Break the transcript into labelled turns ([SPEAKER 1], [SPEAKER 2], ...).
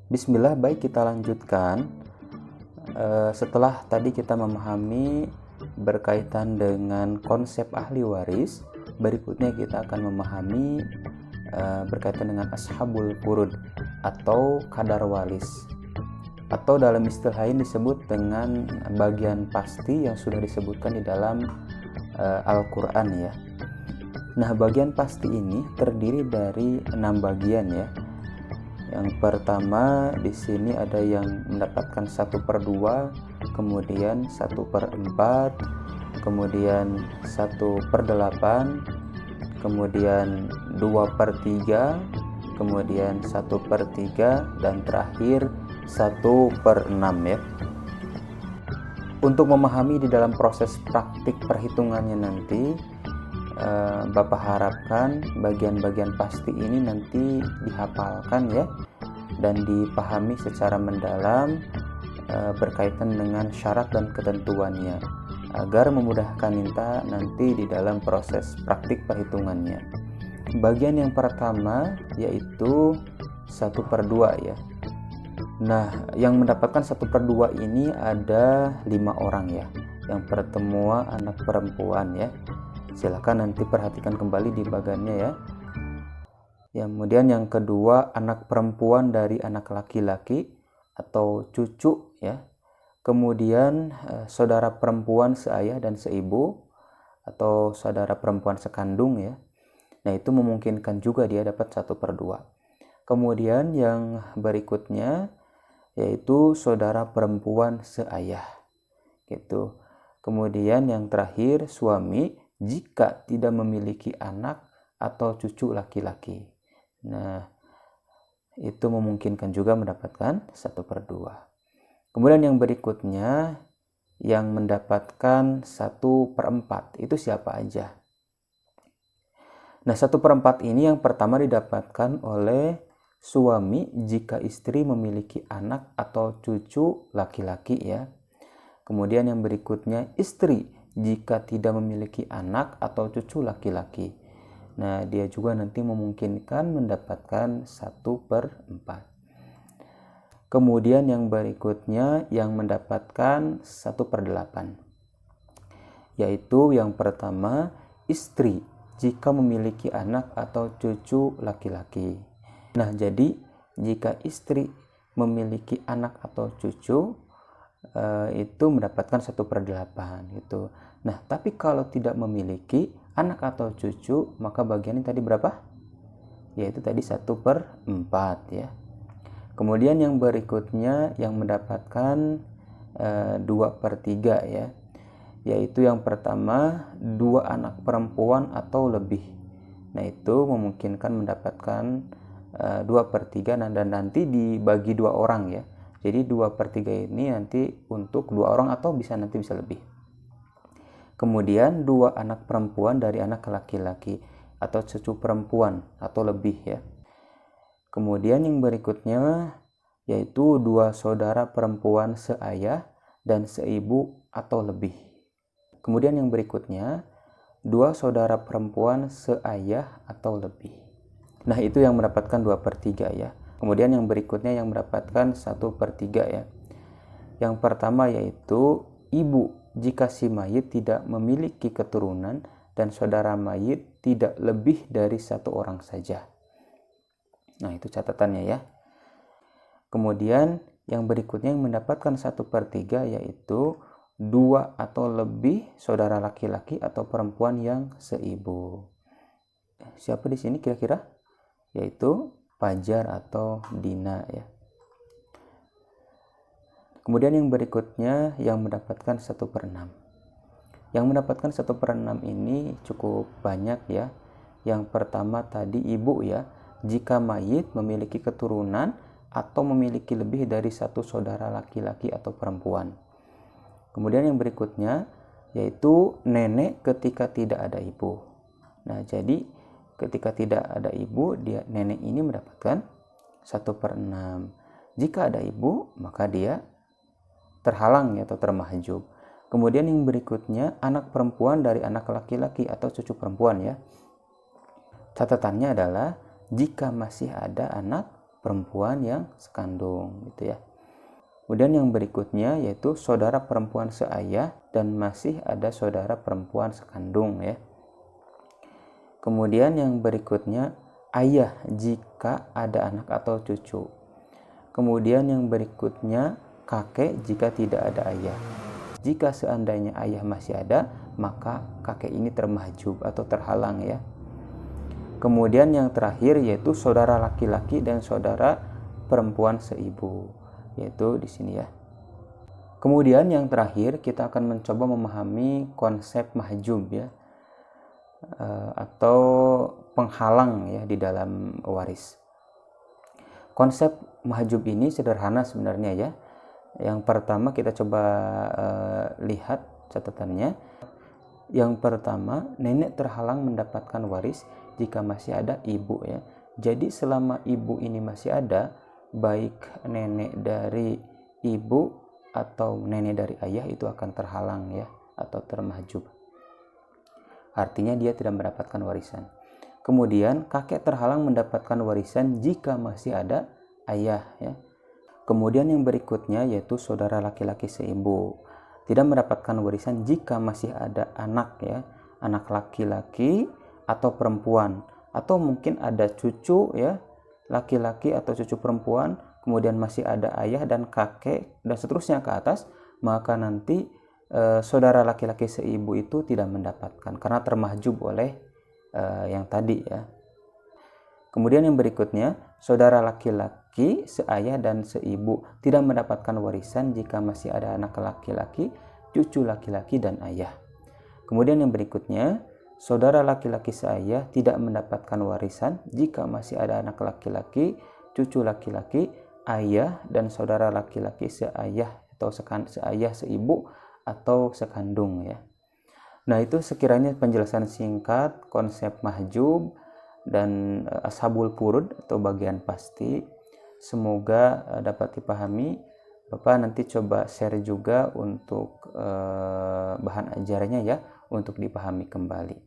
[SPEAKER 1] Bismillah, baik kita lanjutkan. Setelah tadi kita memahami berkaitan dengan konsep ahli waris, berikutnya kita akan memahami berkaitan dengan ashabul furud atau kadar waris, atau dalam istilah lain disebut dengan bagian pasti yang sudah disebutkan di dalam Al-Quran ya. Nah, bagian pasti ini terdiri dari 6 bagian ya. Yang pertama di sini ada yang mendapatkan 1/2, kemudian 1/4, kemudian 1/8, kemudian 2/3, kemudian 1/3, dan terakhir 1/6 ya. Untuk memahami di dalam proses praktik perhitungannya nanti, Bapak harapkan bagian-bagian pasti ini nanti dihafalkan ya, dan dipahami secara mendalam berkaitan dengan syarat dan ketentuannya, agar memudahkan kita nanti di dalam proses praktik perhitungannya. Bagian yang pertama yaitu 1/2 ya. Nah, yang mendapatkan 1/2 ini ada 5 orang ya. Yang pertama anak perempuan ya. Silakan nanti perhatikan kembali di bagannya ya. Kemudian yang kedua anak perempuan dari anak laki-laki atau cucu ya. Kemudian saudara perempuan seayah dan seibu atau saudara perempuan sekandung ya. Nah, itu memungkinkan juga dia dapat 1/2. Kemudian yang berikutnya yaitu saudara perempuan seayah gitu. Kemudian yang terakhir suami jika tidak memiliki anak atau cucu laki-laki. Nah, itu memungkinkan juga mendapatkan 1/2. Kemudian yang berikutnya yang mendapatkan 1/4 itu siapa aja? Nah, 1/4 ini yang pertama didapatkan oleh suami jika istri memiliki anak atau cucu laki-laki ya. Kemudian yang berikutnya istri jika tidak memiliki anak atau cucu laki-laki. Nah, dia juga nanti memungkinkan mendapatkan 1/4. Kemudian yang berikutnya yang mendapatkan 1/8. Yaitu yang pertama istri jika memiliki anak atau cucu laki-laki. Nah, jadi jika istri memiliki anak atau cucu itu mendapatkan 1/8 gitu. Nah, tapi kalau tidak memiliki anak atau cucu, maka bagiannya tadi berapa? Yaitu tadi 1/4 ya. Kemudian yang berikutnya yang mendapatkan 2/3 ya. Yaitu yang pertama 2 anak perempuan atau lebih. Nah, itu memungkinkan mendapatkan 2/3 dan nanti dibagi 2 orang ya. Jadi 2/3 ini nanti untuk 2 orang atau nanti bisa lebih. Kemudian 2 anak perempuan dari anak laki-laki atau cucu perempuan atau lebih ya. Kemudian yang berikutnya yaitu 2 saudara perempuan seayah dan seibu atau lebih. Kemudian yang berikutnya 2 saudara perempuan seayah atau lebih. Nah, itu yang mendapatkan 2/3 ya. Kemudian yang berikutnya yang mendapatkan 1/3 ya. Yang pertama yaitu ibu jika si mayit tidak memiliki keturunan dan saudara mayit tidak lebih dari 1 orang saja. Nah, itu catatannya ya. Kemudian yang berikutnya yang mendapatkan 1/3 yaitu 2 atau lebih saudara laki-laki atau perempuan yang seibu. Siapa di sini kira-kira? Yaitu Fajar atau Dina ya. Kemudian yang berikutnya yang mendapatkan 1/6. Yang mendapatkan 1/6 ini cukup banyak ya. Yang pertama tadi ibu ya. Jika mayit memiliki keturunan atau memiliki lebih dari 1 saudara laki-laki atau perempuan. Kemudian yang berikutnya yaitu nenek ketika tidak ada ibu. Nah, jadi ketika tidak ada ibu, nenek ini mendapatkan 1/6. Jika ada ibu, maka dia terhalang ya, atau termahjub. Kemudian yang berikutnya anak perempuan dari anak laki-laki atau cucu perempuan ya. Catatannya adalah jika masih ada anak perempuan yang sekandung gitu ya. Kemudian yang berikutnya yaitu saudara perempuan seayah dan masih ada saudara perempuan sekandung ya. Kemudian yang berikutnya ayah jika ada anak atau cucu. Kemudian yang berikutnya kakek jika tidak ada ayah. Jika seandainya ayah masih ada, maka kakek ini termahjub atau terhalang ya. Kemudian yang terakhir yaitu saudara laki-laki dan saudara perempuan seibu, yaitu di sini ya. Kemudian yang terakhir kita akan mencoba memahami konsep mahjub ya, atau penghalang ya di dalam waris. Konsep mahjub ini sederhana sebenarnya ya. Yang pertama kita coba lihat catatannya. Yang pertama, nenek terhalang mendapatkan waris jika masih ada ibu ya. Jadi selama ibu ini masih ada, baik nenek dari ibu atau nenek dari ayah itu akan terhalang ya, atau termahjub. Artinya dia tidak mendapatkan warisan. Kemudian kakek terhalang mendapatkan warisan jika masih ada ayah ya. Kemudian yang berikutnya yaitu saudara laki-laki seibu tidak mendapatkan warisan jika masih ada anak ya, anak laki-laki atau perempuan, atau mungkin ada cucu ya, laki-laki atau cucu perempuan, kemudian masih ada ayah dan kakek dan seterusnya ke atas, maka nanti saudara laki-laki seibu itu tidak mendapatkan karena termahjub oleh yang tadi ya. Kemudian yang berikutnya, saudara laki-laki seayah dan seibu tidak mendapatkan warisan jika masih ada anak laki-laki, cucu laki-laki dan ayah. Kemudian yang berikutnya, saudara laki-laki seayah tidak mendapatkan warisan jika masih ada anak laki-laki, cucu laki-laki, ayah dan saudara laki-laki seayah atau seayah seibu atau sekandung ya. Nah, itu sekiranya penjelasan singkat konsep mahjub dan ashabul furud atau bagian pasti. Semoga dapat dipahami. Bapak nanti coba share juga untuk bahan ajarannya ya, untuk dipahami kembali.